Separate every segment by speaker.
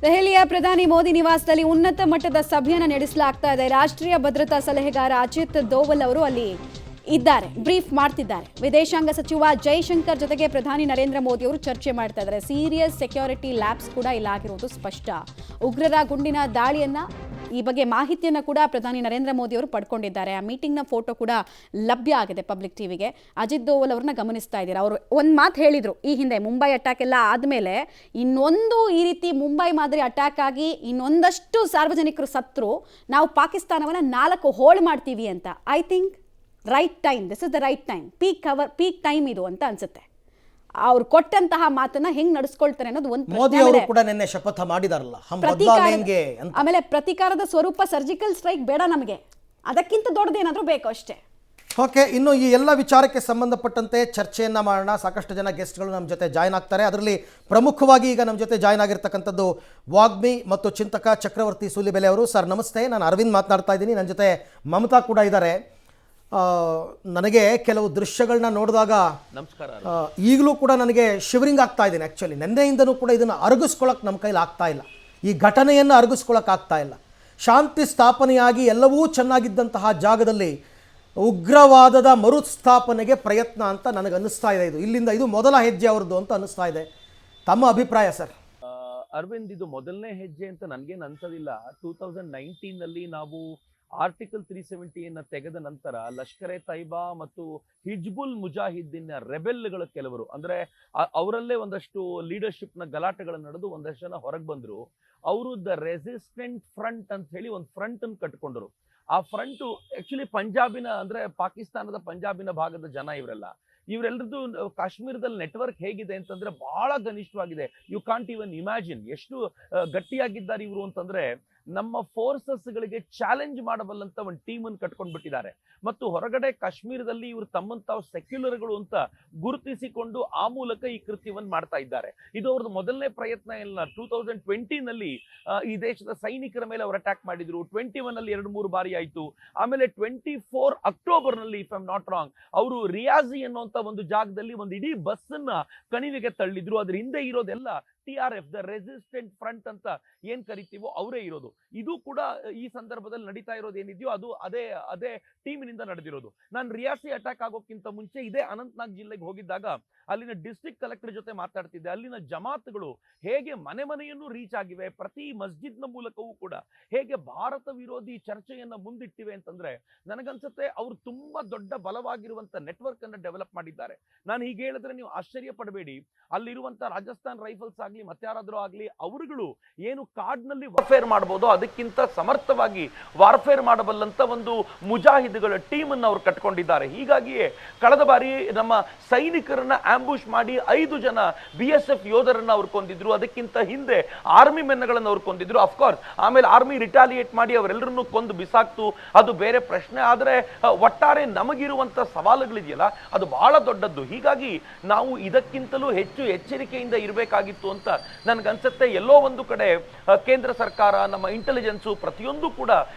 Speaker 1: ದೆಹಲಿಯ ಪ್ರಧಾನಿ ಮೋದಿ ನಿವಾಸದಲ್ಲಿ ಉನ್ನತ ಮಟ್ಟದ ಸಭೆಯನ್ನು ನಡೆಸಲಾಗ್ತಾ ಇದೆ. ರಾಷ್ಟ್ರೀಯ ಭದ್ರತಾ ಸಲಹೆಗಾರ ಅಜಿತ್ ದೋವಲ್ ಅವರು ಅಲ್ಲಿ ಇದ್ದಾರೆ, ಬ್ರೀಫ್ ಮಾಡ್ತಿದ್ದಾರೆ. ವಿದೇಶಾಂಗ ಸಚಿವ ಜೈಶಂಕರ್ ಜೊತೆಗೆ ಪ್ರಧಾನಿ ನರೇಂದ್ರ ಮೋದಿ ಅವರು ಚರ್ಚೆ ಮಾಡ್ತಾ ಇದ್ದಾರೆ. ಸೀರಿಯಸ್ ಸೆಕ್ಯೂರಿಟಿ ಲ್ಯಾಬ್ಸ್ ಕೂಡ ಇಲ್ಲಾಗಿರುವುದು ಸ್ಪಷ್ಟ. ಉಗ್ರರ ಗುಂಡಿನ ದಾಳಿಯನ್ನ ಈ ಬಗ್ಗೆ ಮಾಹಿತಿಯನ್ನು ಕೂಡ ಪ್ರಧಾನಿ ನರೇಂದ್ರ ಮೋದಿ ಅವರು ಪಡ್ಕೊಂಡಿದ್ದಾರೆ. ಆ ಮೀಟಿಂಗ್ನ ಫೋಟೋ ಕೂಡ ಲಭ್ಯ ಆಗಿದೆ ಪಬ್ಲಿಕ್ ಟಿವಿಗೆ. ಅಜಿತ್ ದೋವಲ್ ಅವ್ರನ್ನ ಗಮನಿಸ್ತಾ ಇದ್ದೀರಾ. ಅವರು ಒಂದು ಮಾತು ಹೇಳಿದ್ರು ಈ ಹಿಂದೆ ಮುಂಬೈ ಅಟ್ಯಾಕ್ ಎಲ್ಲ ಆದಮೇಲೆ, ಇನ್ನೊಂದು ಈ ರೀತಿ ಮುಂಬೈ ಮಾದರಿ ಅಟ್ಯಾಕ್ ಆಗಿ ಇನ್ನೊಂದಷ್ಟು ಸಾರ್ವಜನಿಕರು ಸತ್ರು ನಾವು ಪಾಕಿಸ್ತಾನವನ್ನು 4 ಹೋಳು ಮಾಡ್ತೀವಿ ಅಂತ. I think right time, this is the right time, peak time ಇದು ಅಂತ ಅನ್ಸುತ್ತೆ. ಅವ್ರು ಕೊಟ್ಟಂತಹ ಮಾತನ್ನ ಹೆಂಗ್ ನಡೆಸ್ಕೊಳ್ತಾರೆ ಅನ್ನೋದು ಒಂದು
Speaker 2: ಮೋದಿ ಅವರು ಕೂಡ ನಿನ್ನೆ ಶಪಥ ಮಾಡಿದಾರಲ್ಲ.
Speaker 1: ಆಮೇಲೆ ಪ್ರತೀಕಾರದ ಸ್ವರೂಪ ಸರ್ಜಿಕಲ್ ಸ್ಟ್ರೈಕ್ ಬೇಡ ನಮಗೆ, ಅದಕ್ಕಿಂತ ದೊಡ್ಡದೇನಾದ್ರೂ ಬೇಕು ಅಷ್ಟೇ.
Speaker 2: ಓಕೆ, ಇನ್ನು ಈ ಎಲ್ಲ ವಿಚಾರಕ್ಕೆ ಸಂಬಂಧಪಟ್ಟಂತೆ ಚರ್ಚೆಯನ್ನ ಮಾಡೋಣ. ಸಾಕಷ್ಟು ಜನ ಗೆಸ್ಟ್ಗಳು ನಮ್ಮ ಜೊತೆ ಜಾಯ್ನ್ ಆಗ್ತಾರೆ. ಅದರಲ್ಲಿ ಪ್ರಮುಖವಾಗಿ ಈಗ ನಮ್ಮ ಜೊತೆ ಜಾಯ್ನ್ ಆಗಿರ್ತಕ್ಕಂಥದ್ದು ವಾಗ್ಮಿ ಮತ್ತು ಚಿಂತಕ ಚಕ್ರವರ್ತಿ ಸೂಲಿಬೆಲೆ ಅವರು. ಸರ್ ನಮಸ್ತೆ, ನಾನು ಅರವಿಂದ್ ಮಾತನಾಡ್ತಾ ಇದ್ದೀನಿ. ನನ್ನ ಜೊತೆ ಮಮತಾ ಕೂಡ ಇದ್ದಾರೆ. ನನಗೆ ಕೆಲವು ದೃಶ್ಯಗಳನ್ನ ನೋಡಿದಾಗ ಈಗಲೂ ಕೂಡ ನನಗೆ ಶಿವರಿಂಗ್ ಆಗ್ತಾ ಇದ್ದೀನಿ. ಆ್ಯಕ್ಚುಲಿ ನಿನ್ನೆಯಿಂದನೂ ಕೂಡ ಇದನ್ನು ಅರಗಿಸ್ಕೊಳ್ಳೋಕೆ ನಮ್ಮ ಕೈಲಿ ಆಗ್ತಾ ಇಲ್ಲ. ಈ ಘಟನೆಯನ್ನು ಅರಗಿಸ್ಕೊಳ್ಳೋಕೆ ಆಗ್ತಾ ಇಲ್ಲ. ಶಾಂತಿ ಸ್ಥಾಪನೆಯಾಗಿ ಎಲ್ಲವೂ ಚೆನ್ನಾಗಿದ್ದಂತಹ ಜಾಗದಲ್ಲಿ ಉಗ್ರವಾದದ ಮರುಸ್ಥಾಪನೆಗೆ ಪ್ರಯತ್ನ ಅಂತ ನನಗೆ ಅನ್ನಿಸ್ತಾ ಇದೆ. ಇದು ಮೊದಲ ಹೆಜ್ಜೆ ಅವ್ರದ್ದು ಅಂತ ಅನ್ನಿಸ್ತಾ ಇದೆ. ತಮ್ಮ ಅಭಿಪ್ರಾಯ ಸರ್?
Speaker 3: ಅರವಿಂದ್, ಇದು ಮೊದಲನೇ ಹೆಜ್ಜೆ ಅಂತ ನನಗೇನು ಅನ್ಸೋದಿಲ್ಲ. 2019ನಲ್ಲಿ ನಾವು ಆರ್ಟಿಕಲ್ 370 ತೆಗೆದ ನಂತರ ಲಷ್ಕರ್ ಎ ತೈಬಾ ಮತ್ತು ಹಿಜ್ಬುಲ್ ಮುಜಾಹಿದ್ದೀನ್ ರೆಬೆಲ್ಗಳು ಕೆಲವರು, ಅಂದ್ರೆ ಅವರಲ್ಲೇ ಒಂದಷ್ಟು ಲೀಡರ್ಶಿಪ್ನ ಗಲಾಟೆಗಳು ನಡೆದು ಒಂದಷ್ಟು ಜನ ಹೊರಗೆ ಬಂದ್ರು. ಅವರು ದ ರೆಸಿಸ್ಟೆಂಟ್ ಫ್ರಂಟ್ ಅಂತ ಹೇಳಿ ಒಂದು ಫ್ರಂಟ್ ಅನ್ನು ಕಟ್ಕೊಂಡ್ರು. ಆ ಫ್ರಂಟು ಆಕ್ಚುಲಿ ಪಂಜಾಬಿನ, ಅಂದ್ರೆ ಪಾಕಿಸ್ತಾನದ ಪಂಜಾಬಿನ ಭಾಗದ ಜನ ಇವರೆಲ್ಲರದ್ದು ಕಾಶ್ಮೀರದಲ್ಲಿ ನೆಟ್ವರ್ಕ್ ಹೇಗಿದೆ ಅಂತಂದ್ರೆ ಬಹಳ ಘನಿಷ್ಠವಾಗಿದೆ. ಯು ಕಾಂಟ್ ಇವನ್ ಇಮ್ಯಾಜಿನ್ ಎಷ್ಟು ಗಟ್ಟಿಯಾಗಿದ್ದಾರೆ ಇವರು ಅಂತಂದ್ರೆ, ನಮ್ಮ ಫೋರ್ಸಸ್ಗಳಿಗೆ ಚಾಲೆಂಜ್ ಮಾಡಬಲ್ಲಂತ ಒಂದು ಟೀಮ್ ಅನ್ನು ಕಟ್ಕೊಂಡ್ಬಿಟ್ಟಿದ್ದಾರೆ. ಮತ್ತು ಹೊರಗಡೆ ಕಾಶ್ಮೀರದಲ್ಲಿ ಇವರು ತಮ್ಮನ್ನು ತಾವು ಸೆಕ್ಯುಲರ್ಗಳು ಅಂತ ಗುರುತಿಸಿಕೊಂಡು ಆ ಮೂಲಕ ಈ ಕೃತ್ಯವನ್ನು ಮಾಡ್ತಾ ಇದ್ದಾರೆ. ಇದು ಅವ್ರದ್ದು ಮೊದಲನೇ ಪ್ರಯತ್ನ ಇಲ್ಲ. 2020ನಲ್ಲಿ ಈ ದೇಶದ ಸೈನಿಕರ ಮೇಲೆ ಅವರು ಅಟ್ಯಾಕ್ ಮಾಡಿದ್ರು. 21ನಲ್ಲಿ 2-3 ಬಾರಿ ಆಯ್ತು. ಆಮೇಲೆ 24 ಅಕ್ಟೋಬರ್ನಲ್ಲಿ, if I am not wrong, ಅವರು ರಿಯಾಜಿ ಅನ್ನುವಂತ ಒಂದು ಜಾಗದಲ್ಲಿ ಒಂದು ಇಡೀ ಬಸ್ ಅನ್ನ ಕಣಿವೆಗೆ ತಳ್ಳಿದ್ರು. ಅದ್ರ ಹಿಂದೆ ಇರೋದೆಲ್ಲ TRF, ದ ರೆಸಿಸ್ಟೆಂಟ್ ಫ್ರಂಟ್ ಅಂತ ಏನ್ ಕರಿತೀವೋ ಅವರೇ ಇರೋದು. ಇದು ಕೂಡ ಈ ಸಂದರ್ಭದಲ್ಲಿ ನಡೀತಾ ಇರೋದು ಏನಿದೆಯೋ ಅದು ಅದೇ ಟೀಮಿನಿಂದ ನಡೆದಿರೋದು. ನಾನು ರಿಯಾಸಿ ಅಟ್ಯಾಕ್ ಆಗೋಕ್ಕಿಂತ ಮುಂಚೆ ಇದೇ ಅನಂತನಾಗ್ ಜಿಲ್ಲೆಗೆ ಹೋಗಿದ್ದಾಗ ಅಲ್ಲಿನ ಡಿಸ್ಟ್ರಿಕ್ಟ್ ಕಲೆಕ್ಟರ್ ಜೊತೆ ಮಾತಾಡ್ತಿದ್ದೆ. ಅಲ್ಲಿನ ಜಮಾತ್ಗಳು ಹೇಗೆ ಮನೆ ಮನೆಯನ್ನು ರೀಚ್ ಆಗಿವೆ, ಪ್ರತಿ ಮಸ್ಜಿದ್ನ ಮೂಲಕವೂ ಕೂಡ ಹೇಗೆ ಭಾರತ ವಿರೋಧಿ ಚರ್ಚೆಯನ್ನ ಮುಂದಿಟ್ಟಿವೆ ಅಂತಂದ್ರೆ, ನನಗನ್ಸುತ್ತೆ ಅವರು ತುಂಬಾ ದೊಡ್ಡ ಬಲವಾಗಿರುವಂತ ನೆಟ್ವರ್ಕ್ ಅನ್ನ ಡೆವಲಪ್ ಮಾಡಿದ್ದಾರೆ. ನಾನು ಹೀಗೆ ಹೇಳಿದ್ರೆ ನೀವು ಆಶ್ಚರ್ಯ ಪಡಬೇಡಿ. ಅಲ್ಲಿರುವಂತ ರಾಜಸ್ಥಾನ್ ರೈಫಲ್ಸ್ ಆಗ್ಲಿ ಮತ್ತಾರಾದ್ರೂ ಆಗ್ಲಿ, ಅವರುಗಳು ಏನು ಕಾಡ್ನಲ್ಲಿ ವಾರ್ಫೇರ್ ಮಾಡಬಹುದು ಅದಕ್ಕಿಂತ ಸಮರ್ಥವಾಗಿ ವಾರ್ಫೇರ್ ಮಾಡಬಲ್ಲಂತ ಒಂದು ಮುಜಾಹಿದ್ಗಳ ಟೀಮ್ ಅನ್ನು ಅವರು ಕಟ್ಕೊಂಡಿದ್ದಾರೆ. ಹೀಗಾಗಿಯೇ ಕಳೆದ ಬಾರಿ ನಮ್ಮ ಸೈನಿಕರನ್ನ ಆಂಬುಷ್ ಮಾಡಿ 5 ಜನ BSF ಯೋಧರನ್ನ ಅವ್ರು ಕೊಂದಿದ್ರು. ಅದಕ್ಕಿಂತ ಹಿಂದೆ ಆರ್ಮಿ ಮೆನ್ಗಳನ್ನು ಅವ್ರು ಕೊಂದಿದ್ರು. ಅಫ್ಕೋರ್ಸ್ ಆಮೇಲೆ ಆರ್ಮಿ ರಿಟಾಲಿಯೇಟ್ ಮಾಡಿ ಅವರೆಲ್ಲರನ್ನು ಕೊಂದು ಬಿಸಾಕ್ತು, ಅದು ಬೇರೆ ಪ್ರಶ್ನೆ. ಆದರೆ ಒಟ್ಟಾರೆ ನಮಗಿರುವಂತ ಸವಾಲುಗಳಿದೆಯಲ್ಲ ಅದು ಬಹಳ ದೊಡ್ಡದ್ದು. ಹೀಗಾಗಿ ನಾವು ಇದಕ್ಕಿಂತಲೂ ಹೆಚ್ಚು ಎಚ್ಚರಿಕೆಯಿಂದ ಇರಬೇಕಾಗಿತ್ತು ಅಂತ ನನ್ಗನ್ಸುತ್ತೆ. ಎಲ್ಲೋ ಒಂದು ಕಡೆ ಕೇಂದ್ರ ಸರ್ಕಾರ, ನಮ್ಮ ಇಂಟೆಲಿಜೆನ್ಸು ಪ್ರತಿಯೊಂದು ಕೂಡ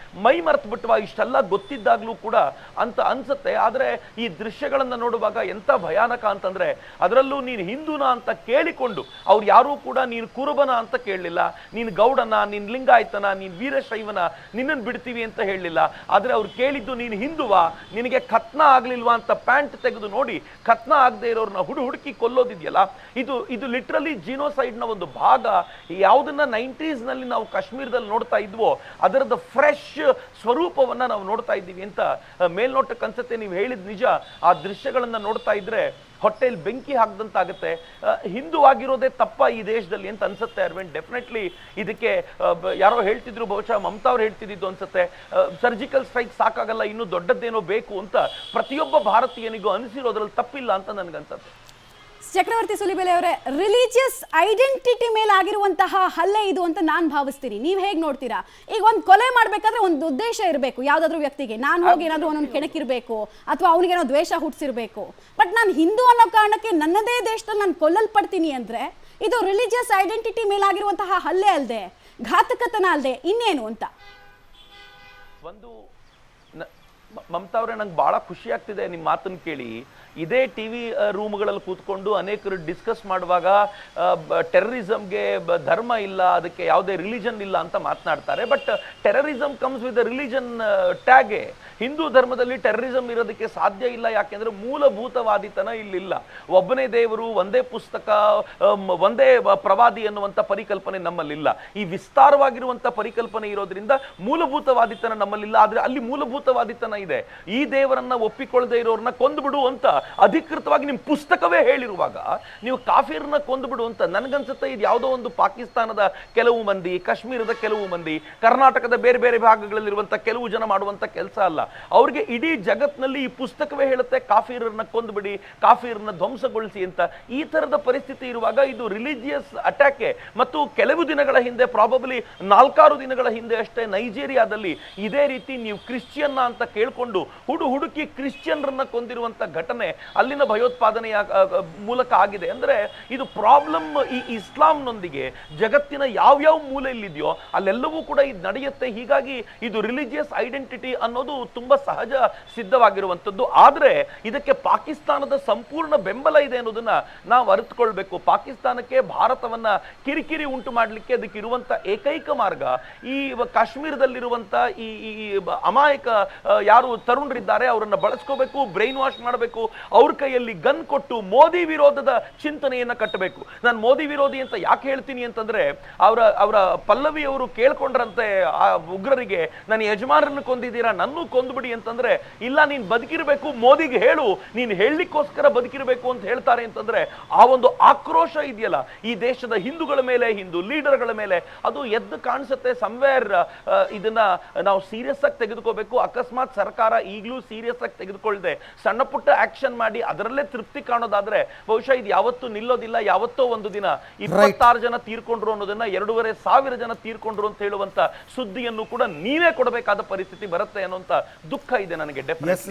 Speaker 3: ಮೈ ಮರೆತು ಬಿಟ್ಟವ, ಇಷ್ಟೆಲ್ಲ ಗೊತ್ತಿದ್ದಾಗ್ಲೂ ಕೂಡ ಅಂತ ಅನ್ಸುತ್ತೆ. ಆದ್ರೆ ಈ ದೃಶ್ಯಗಳನ್ನ ನೋಡುವಾಗ ಎಂತ ಭಯಾನಕ ಅಂತಂದ್ರೆ, ಅದರಲ್ಲೂ ನೀನು ಹಿಂದೂನ ಅಂತ ಕೇಳಿಕೊಂಡು ಅವ್ರು ಯಾರೂ ಕೂಡ ನೀನು ಕುರುಬನ ಅಂತ ಕೇಳಲಿಲ್ಲ, ನೀನು ಗೌಡನ, ನೀನ್ ಲಿಂಗಾಯತನ, ನೀನ್ ವೀರಶೈವನ, ನಿನ್ನನ್ನು ಬಿಡ್ತೀವಿ ಅಂತ ಹೇಳಲಿಲ್ಲ. ಆದ್ರೆ ಅವ್ರು ಕೇಳಿದ್ದು ನೀನು ಹಿಂದುವಾ, ನಿನಗೆ ಖತ್ನ ಆಗ್ಲಿಲ್ವಾ ಅಂತ ಪ್ಯಾಂಟ್ ತೆಗೆದು ನೋಡಿ ಖತ್ನ ಆಗದೆ ಇರೋರ್ನ ಹುಡುಕಿ ಕೊಲ್ಲೋದಿದೆಯಲ್ಲ, ಇದು ಲಿಟ್ರಲಿ ಜಿನೋಸೈಡ್ ನ ಒಂದು ಭಾಗ. ಯಾವುದನ್ನ 90s ನಲ್ಲಿ ನಾವು ಕಾಶ್ಮೀರದಲ್ಲಿ ನೋಡ್ತಾ ಇದ್ವೋ ಅದರದ ಫ್ರೆಶ್ ಸ್ವರೂಪವನ್ನ ನಾವು ನೋಡ್ತಾ ಇದ್ದೀವಿ ಅಂತ ಮೇಲ್ನೋಟಕ್ಕೆ ಅನ್ಸುತ್ತೆ. ನೀವು ಹೇಳಿದ ನಿಜ. ಆ ದೃಶ್ಯಗಳನ್ನ ನೋಡ್ತಾ ಇದ್ರೆ ಹೊಟ್ಟೆಯಲ್ಲಿ ಬೆಂಕಿ ಹಾಕ್ದಂತಾಗುತ್ತೆ. ಹಿಂದೂ ಆಗಿರೋದೇ ತಪ್ಪ ಈ ದೇಶದಲ್ಲಿ ಅಂತ ಅನ್ಸುತ್ತೆ ಅರವಿಂದ್. ಡೆಫಿನೆಟ್ಲಿ ಇದಕ್ಕೆ ಯಾರೋ ಹೇಳ್ತಿದ್ರು, ಬಹುಶಃ ಮಮತಾ ಅವ್ರು ಹೇಳ್ತಿದ್ದು ಅನ್ಸುತ್ತೆ, ಸರ್ಜಿಕಲ್ ಸ್ಟ್ರೈಕ್ ಸಾಕಾಗಲ್ಲ, ಇನ್ನೂ ದೊಡ್ಡದ್ದೇನೋ ಬೇಕು ಅಂತ ಪ್ರತಿಯೊಬ್ಬ ಭಾರತೀಯನಿಗೂ ಅನಿಸಿರೋದ್ರಲ್ಲಿ ತಪ್ಪಿಲ್ಲ ಅಂತ ನನ್ಗನ್ಸುತ್ತೆ.
Speaker 1: ಚಕ್ರವರ್ತಿ ಸೂಲಿಬೆಲೆ ಅವರೇ, ರಿಲಿಜಿಯಸ್ ಐಡೆಂಟಿಟಿ ಮೇಲೆ ಆಗಿರುವಂತಹ ಹಲ್ಲೆ ಇದು ಅಂತ ನಾನು ಭಾವಿಸ್ತೀನಿ. ನೀವು ಹೇಗೆ ನೋಡ್ತೀರಾ? ಈಗ ಒಂದು ಕೊಲೆ ಮಾಡಬೇಕಾದ್ರೆ ಒಂದು ಉದ್ದೇಶ ಇರಬೇಕು ಯಾವ್ದಾದ್ರು ವ್ಯಕ್ತಿಗೆ. ನಾನು ಹೋಗಿ ಏನಾದರೂ ಒಂದೊಂದು ಕೆಣಕಿರ್ಬೇಕು ಅಥವಾ ಅವನಿಗೇನೋ ದ್ವೇಷ ಹುಟ್ಟಿಸಿರ್ಬೇಕು. ಬಟ್ ನಾನು ಹಿಂದೂ ಅನ್ನೋ ಕಾರಣಕ್ಕೆ ನನ್ನದೇ ದೇಶದಲ್ಲಿ ನಾನು ಕೊಲ್ಲಲ್ಪಡ್ತೀನಿ ಅಂದ್ರೆ ಇದು ರಿಲಿಜಿಯಸ್ ಐಡೆಂಟಿಟಿ ಮೇಲೆ ಆಗಿರುವಂತಹ ಹಲ್ಲೆ ಅಲ್ಲದೆ, ಘಾತಕತನ ಅಲ್ಲದೆ ಇನ್ನೇನು ಅಂತ.
Speaker 3: ಮಮತಾ ಅವರೇ, ನಂಗೆ ಬಹಳ ಖುಷಿ ಆಗ್ತಿದೆ ನಿಮ್ಮ ಮಾತನ್ನು ಕೇಳಿ. ಇದೇ ಟಿವಿ ರೂಮ್ಗಳಲ್ಲಿ ಕೂತ್ಕೊಂಡು ಅನೇಕರು ಡಿಸ್ಕಸ್ ಮಾಡುವಾಗ ಟೆರರಿಸಮ್ಗೆ ಧರ್ಮ ಇಲ್ಲ, ಅದಕ್ಕೆ ಯಾವುದೇ ರಿಲಿಜನ್ ಇಲ್ಲ ಅಂತ ಮಾತನಾಡ್ತಾರೆ. But terrorism comes with religion ಟ್ಯಾಗೆ. ಹಿಂದೂ ಧರ್ಮದಲ್ಲಿ ಟೆರರಿಸಮ್ ಇರೋದಕ್ಕೆ ಸಾಧ್ಯ ಇಲ್ಲ. ಯಾಕೆಂದ್ರೆ ಮೂಲಭೂತವಾದಿತನ ಇಲ್ಲಿಲ್ಲ. ಒಬ್ಬನೇ ದೇವರು, ಒಂದೇ ಪುಸ್ತಕ, ಒಂದೇ ಪ್ರವಾದಿ ಅನ್ನುವಂಥ ಪರಿಕಲ್ಪನೆ ನಮ್ಮಲ್ಲಿಲ್ಲ. ಈ ವಿಸ್ತಾರವಾಗಿರುವಂಥ ಪರಿಕಲ್ಪನೆ ಇರೋದ್ರಿಂದ ಮೂಲಭೂತವಾದಿತನ ನಮ್ಮಲ್ಲಿಲ್ಲ. ಆದ್ರೆ ಅಲ್ಲಿ ಮೂಲಭೂತವಾದಿತನ ಇದೆ. ಈ ದೇವರನ್ನ ಒಪ್ಪಿಕೊಳ್ಳದೆ ಇರೋರನ್ನ ಕೊಂದುಬಿಡು ಅಂತ ಅಧಿಕೃತವಾಗಿ ನಿಮ್ಮ ಪುಸ್ತಕವೇ ಹೇಳಿರುವಾಗ ನೀವು ಕಾಫಿರ್ನ ಕೊಂದುಬಿಡು ಅಂತ, ನನಗನ್ಸುತ್ತೆ ಇದು ಯಾವುದೋ ಒಂದು ಪಾಕಿಸ್ತಾನದ ಕೆಲವು ಮಂದಿ, ಕಾಶ್ಮೀರದ ಕೆಲವು ಮಂದಿ, ಕರ್ನಾಟಕದ ಬೇರೆ ಬೇರೆ ಭಾಗಗಳಲ್ಲಿರುವಂಥ ಕೆಲವು ಜನ ಮಾಡುವಂಥ ಕೆಲಸ ಅಲ್ಲ. ಅವ್ರಿಗೆ ಇಡೀ ಜಗತ್ನಲ್ಲಿ ಈ ಪುಸ್ತಕವೇ ಹೇಳುತ್ತೆ ಕಾಫಿರನ್ನ ಕೊಂದುಬಿಡಿ, ಕಾಫಿರನ್ನ ಧ್ವಂಸಗೊಳಿಸಿ ಅಂತ. ಈ ತರದ ಪರಿಸ್ಥಿತಿ ಇರುವಾಗ ಇದು ರಿಲಿಜಿಯಸ್ ಅಟ್ಯಾಕೆ. ಮತ್ತು ಕೆಲವು ದಿನಗಳ ಹಿಂದೆ, ಪ್ರಾಬಬ್ಲಿ 4-6 ದಿನಗಳ ಹಿಂದೆ ಅಷ್ಟೇ, ನೈಜೀರಿಯಾದಲ್ಲಿ ಇದೇ ರೀತಿ ನೀವು ಕ್ರಿಶ್ಚಿಯನ್ನ ಅಂತ ಕೇಳ್ಕೊಂಡು ಹುಡುಕಿ ಕ್ರಿಶ್ಚಿಯನ್ರನ್ನ ಕೊಂದಿರುವಂತ ಘಟನೆ ಅಲ್ಲಿನ ಭಯೋತ್ಪಾದನೆಯ ಮೂಲಕ ಆಗಿದೆ. ಅಂದ್ರೆ ಇದು ಪ್ರಾಬ್ಲಮ್ ಈ ಇಸ್ಲಾಂನೊಂದಿಗೆ ಜಗತ್ತಿನ ಯಾವ್ಯಾವ ಮೂಲೆಯಲ್ಲಿದೆಯೋ ಅಲ್ಲೆಲ್ಲವೂ ಕೂಡ ಇದು ನಡೆಯುತ್ತೆ. ಹೀಗಾಗಿ ಇದು ರಿಲಿಜಿಯಸ್ ಐಡೆಂಟಿಟಿ ಅನ್ನೋದು ತುಂಬಾ ಸಹಜ ಸಿದ್ಧವಾಗಿರುವಂಥದ್ದು. ಆದ್ರೆ ಇದಕ್ಕೆ ಪಾಕಿಸ್ತಾನದ ಸಂಪೂರ್ಣ ಬೆಂಬಲ ಇದೆ ಅನ್ನೋದನ್ನ ನಾವು ಅರಿತುಕೊಳ್ಬೇಕು. ಪಾಕಿಸ್ತಾನಕ್ಕೆ ಭಾರತವನ್ನ ಕಿರಿಕಿರಿ ಉಂಟು ಮಾಡಲಿಕ್ಕೆ ಅದಕ್ಕೆ ಇರುವಂತ ಏಕೈಕ ಮಾರ್ಗ ಈ ಕಾಶ್ಮೀರದಲ್ಲಿರುವಂತ ಈ ಅಮಾಯಕ ಯಾರು ತರುಣರಿದ್ದಾರೆ ಅವರನ್ನ ಬಳಸ್ಕೋಬೇಕು, ಬ್ರೈನ್ ವಾಶ್ ಮಾಡಬೇಕು, ಅವ್ರ ಕೈಯಲ್ಲಿ ಗನ್ ಕೊಟ್ಟು ಮೋದಿ ವಿರೋಧದ ಚಿಂತನೆಯನ್ನ ಕಟ್ಟಬೇಕು. ನಾನು ಮೋದಿ ವಿರೋಧಿ ಅಂತ ಯಾಕೆ ಹೇಳ್ತೀನಿ ಅಂತಂದ್ರೆ, ಅವರ ಪಲ್ಲವಿ ಅವರು ಕೇಳ್ಕೊಂಡ್ರಂತೆ ಆ ಉಗ್ರರಿಗೆ, ನನ್ನ ಯಜಮಾನರನ್ನು ಕೊಂದಿದ್ದೀರಾ, ನನ್ನೂ ಕೊಂದುಬಿಡಿ ಅಂತಂದ್ರೆ, ಇಲ್ಲ ನೀನ್ ಬದುಕಿರ್ಬೇಕು, ಮೋದಿಗೆ ಹೇಳು ನೀನ್ ಹೇಳಲಿಕ್ಕೋಸ್ಕರ ಬದುಕಿರ್ಬೇಕು ಅಂತ ಹೇಳ್ತಾರೆ ಅಂತಂದ್ರೆ, ಆ ಒಂದು ಆಕ್ರೋಶ ಇದೆಯಲ್ಲ ಈ ದೇಶದ ಹಿಂದೂಗಳ ಮೇಲೆ, ಹಿಂದೂ ಲೀಡರ್ಗಳ ಮೇಲೆ, ಅದು ಎದ್ದು ಕಾಣಿಸುತ್ತೆ. ಸಮ್ವೇರ್ ಇದನ್ನ ನಾವು ಸೀರಿಯಸ್ ಆಗಿ ತೆಗೆದುಕೋಬೇಕು. ಅಕಸ್ಮಾತ್ ಸರ್ಕಾರ ಈಗಲೂ ಸೀರಿಯಸ್ ಆಗಿ ತೆಗೆದುಕೊಳ್ಳದೆ ಸಣ್ಣ ಪುಟ್ಟ ಆಕ್ಷನ್ ಮಾಡಿ ಅದರಲ್ಲೇ ತೃಪ್ತಿ ಕಾಣೋದಾದ್ರೆ ಬಹುಶಃ ಇದು ಯಾವತ್ತೂ ನಿಲ್ಲೋದಿಲ್ಲ. ಯಾವತ್ತೋ ಒಂದು ದಿನ 26 ಜನ ತೀರ್ಕೊಂಡ್ರು ಅನ್ನೋದನ್ನ 2,500 ಜನ ತೀರ್ಕೊಂಡ್ರು ಅಂತ ಹೇಳುವಂತ ಸುದ್ದಿಯನ್ನು ಕೂಡ ನೀವೇ ಕೊಡಬೇಕಾದ ಪರಿಸ್ಥಿತಿ ಬರುತ್ತೆ ಅನ್ನುವಂತ ದುಃಖ ಇದೆ ನನಗೆ. ಡೆಫಿನೆಟ್ಲಿ